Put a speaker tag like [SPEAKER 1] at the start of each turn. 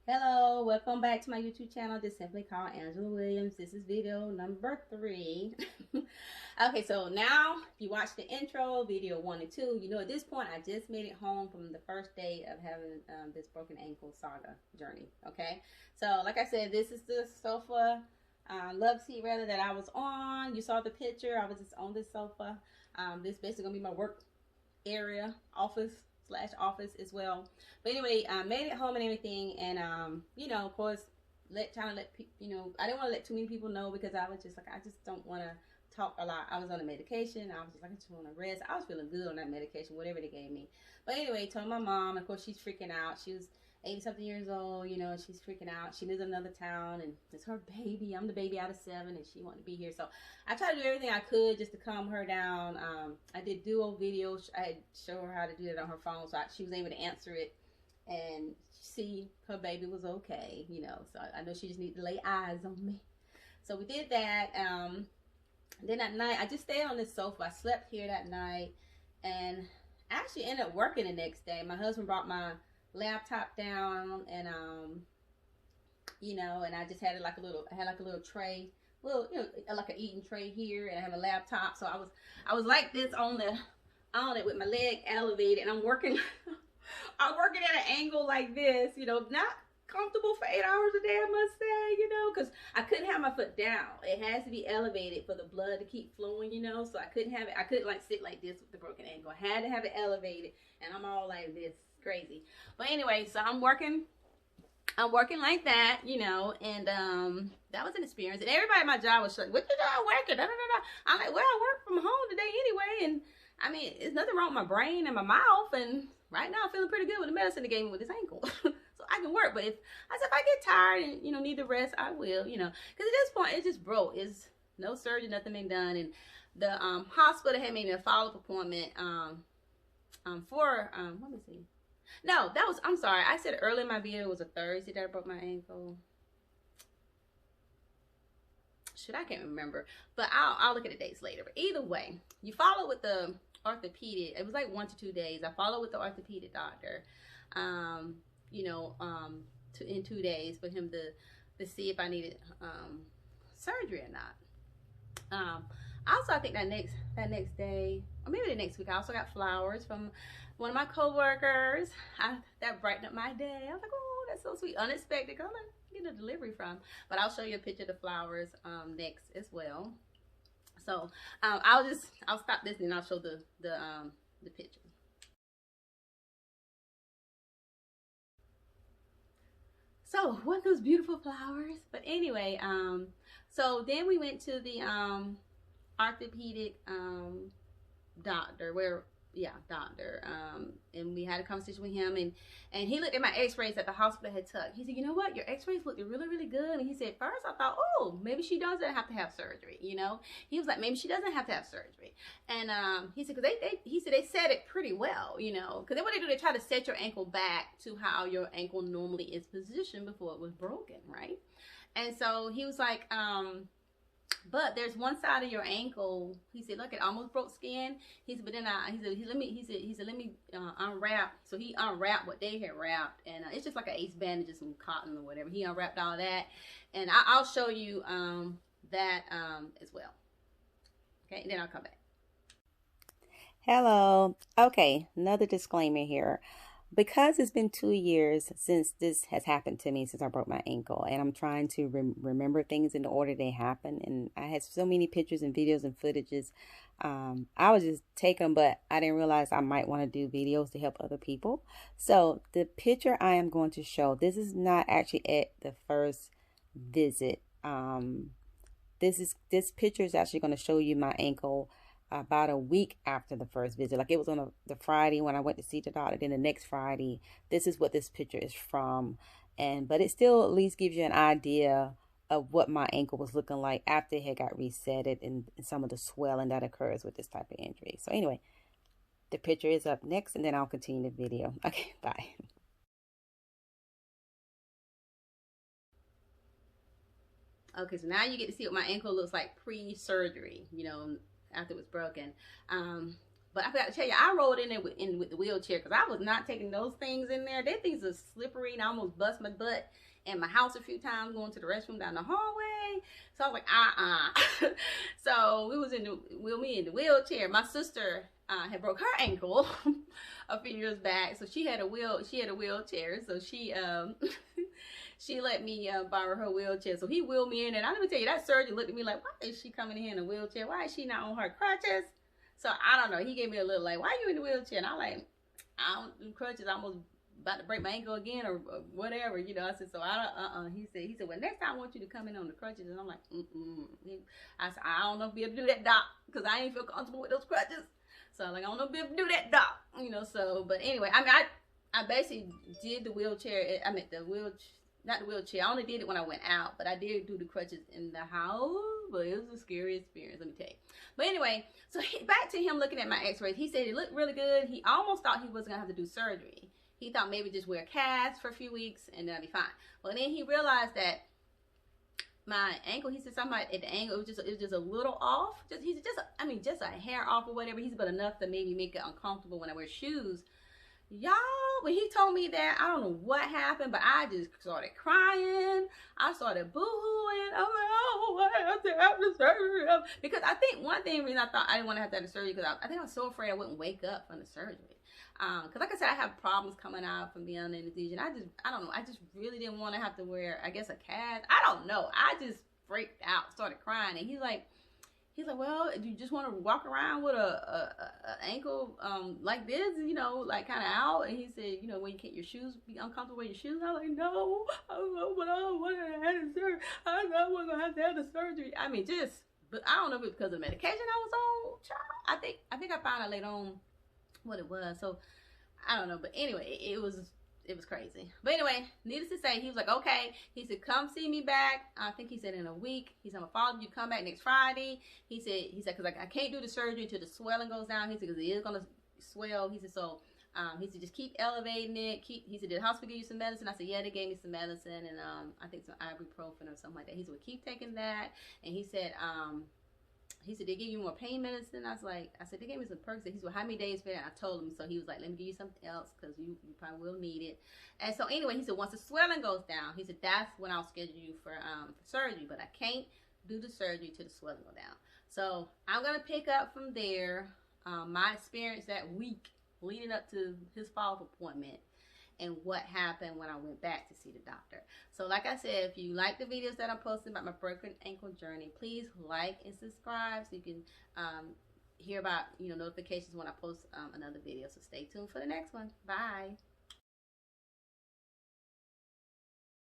[SPEAKER 1] Hello, welcome back to my YouTube channel. Just simply called Angela Williams. This is video number 3. Okay, so now if you watch the intro, video 1 and 2, you know at this point I just made it home from the first day of having this broken ankle saga journey. Okay, so like I said, this is the sofa, love seat rather, that I was on. You saw the picture. I was just on this sofa. This is basically gonna be my work area, office as well. But anyway, I made it home and everything, and of course, trying to let people, I didn't want to let too many people know because I was just like, I just don't want to talk a lot. I was on a medication. I was just like, I just want to rest. I was feeling good on that medication, whatever they gave me. But anyway, told my mom. Of course, she's freaking out. She was 80 something years old, she's freaking out. She lives in another town, and it's her baby. I'm the baby out of 7, and she wanted to be here. So I tried to do everything I could just to calm her down. I did duo videos. I had show her how to do that on her phone, so she was able to answer it and see her baby was okay, So I know she just needed to lay eyes on me. So we did that. Then at night, I just stayed on this sofa. I slept here that night, and I actually ended up working the next day. My husband brought my laptop down, and and I just had it like a little, tray, like an eating tray here, and I have a laptop. So I was like this on it with my leg elevated, and I'm working I'm working at an angle like this, not comfortable for 8 hours a day, I must say, because I couldn't have my foot down. It has to be elevated for the blood to keep flowing, so I couldn't have it. I couldn't like sit like this with the broken ankle. I had to have it elevated, and I'm all like this, crazy. But anyway, so I'm working like that, and that was an experience. And everybody at my job was like, "What you doing working?" Da, da, da, da. I'm like, "Well, I work from home today anyway, and I mean, there's nothing wrong with my brain and my mouth, and right now I'm feeling pretty good with the medicine they gave me with this ankle, so I can work. But if I get tired and need to rest, I will, because at this point it just broke. It's no surgery, nothing been done, and the hospital had made me a follow-up appointment for let me see. No, I'm sorry. I said earlier in my video it was a Thursday that I broke my ankle. I can't remember. But I'll look at the dates later. But either way, you follow with the orthopedic. It was like 1 to 2 days. I followed with the orthopedic doctor, in 2 days for him to see if I needed surgery or not. Also, I think that next day, or maybe the next week, I also got flowers from one of my coworkers. That brightened up my day. I was like, oh, that's so sweet, unexpected. Cause I'm like getting a delivery from. But I'll show you a picture of the flowers next as well. So I'll stop this and I'll show the picture. So what those beautiful flowers. But anyway, so then we went to the orthopedic doctor, and we had a conversation with him, and he looked at my x-rays that the hospital had took. He said, you know what, your x-rays looked really, really good. And he said, first I thought, oh, maybe she doesn't have to have surgery, he was like, maybe she doesn't have to have surgery. And he said, because they said it pretty well, because what they do, they try to set your ankle back to how your ankle normally is positioned before it was broken, right? And so he was like, but there's one side of your ankle. He said, look, it almost broke skin. He said, but then let me unwrap. So he unwrapped what they had wrapped, and it's just like an ace bandage, just some cotton or whatever. He unwrapped all that, and I'll show you that as well. Okay, and then I'll come back. Hello. Okay, another disclaimer here. Because it's been 2 years since this has happened to me, since I broke my ankle, and I'm trying to remember things in the order they happen, and I had so many pictures and videos and footages, I was just taking them, but I didn't realize I might want to do videos to help other people. So the picture I am going to show, this is not actually at the first visit. This picture is actually going to show you my ankle about a week after the first visit. Like it was on the Friday when I went to see the doctor. Then the next Friday, this is what this picture is from. But it still at least gives you an idea of what my ankle was looking like after it had got resetted, and some of the swelling that occurs with this type of injury. So anyway, the picture is up next, and then I'll continue the video. Okay, bye. Okay, so now you get to see what my ankle looks like pre-surgery, after it was broken. But I forgot to tell you, I rolled in there with the wheelchair because I was not taking those things in there. That things are slippery, and I almost bust my butt in my house a few times going to the restroom down the hallway. So I was like, So me in the wheelchair. My sister had broke her ankle a few years back, so she had a wheelchair. So she she let me borrow her wheelchair. So he wheeled me in, and I'm gonna tell you, that surgeon looked at me like, why is she coming in a wheelchair? Why is she not on her crutches? So I don't know. He gave me a little like, why are you in the wheelchair? And I'm like, I don't do crutches. I'm almost about to break my ankle again or whatever, you know. I said, so I don't, He said, well, next time I want you to come in on the crutches. And I'm like, I said, I don't know if I'll be able to do that, doc, because I ain't feel comfortable with those crutches. So I'm like, I don't know if I'll be able to do that, doc, you know. So, but anyway, I mean, I basically did the wheelchair. I meant the wheelchair. Not the wheelchair. I only did it when I went out, but I did do the crutches in the house. But it was a scary experience, let me tell you. But anyway, so back to him looking at my x-rays. He said it looked really good. He almost thought he wasn't going to have to do surgery. He thought maybe just wear a cast for a few weeks and then I'd be fine. Well, then he realized that my ankle, he said something at the ankle, it was just a little off. Just a hair off or whatever. He said, but enough to maybe make it uncomfortable when I wear shoes. Y'all, when he told me that, I don't know what happened, but I just started crying. I started boo-hooing. I'm like, oh, I have to have the surgery. Because I think reason I thought I didn't want to have to have the surgery, because I think I was so afraid I wouldn't wake up from the surgery. Because like I said, I have problems coming out from being under anesthesia. And I don't know, I just really didn't want to have to wear, I guess, a cast. I don't know. I just freaked out, started crying. And he's like, well, you just want to walk around with a ankle like this, you know, like kind of out. And he said, you know, when you can't your shoes be uncomfortable with your shoes. I was like, no, I don't know, but I don't want to have the surgery. I know I'm gonna have to have the surgery. I mean, but I don't know if it's because of the medication I was on. Child, I think I found out later on what it was. So I don't know, but anyway, it was crazy. But anyway, needless to say, he was like, okay. He said, come see me back. I think he said in a week. He said, I'm gonna follow you, come back next Friday. He said, because I can't do the surgery until the swelling goes down. He said, because it is gonna swell. He said, so he said, just keep elevating it. He said, did the hospital give you some medicine? I said, yeah, they gave me some medicine and I think some ibuprofen or something like that. He said, well, keep taking that. And he said, they give you more pain medicine. I said, they gave me some perks. He said, well, how many days for that? I told him. So he was like, let me give you something else because you probably will need it. And so anyway, he said, once the swelling goes down, he said, that's when I'll schedule you for surgery. But I can't do the surgery till the swelling go down. So I'm going to pick up from there my experience that week leading up to his follow-up appointment and what happened when I went back to see the doctor. So like I said, if you like the videos that I'm posting about my broken ankle journey, please like and subscribe so you can hear about, you know, notifications when I post another video. So stay tuned for the next one. Bye.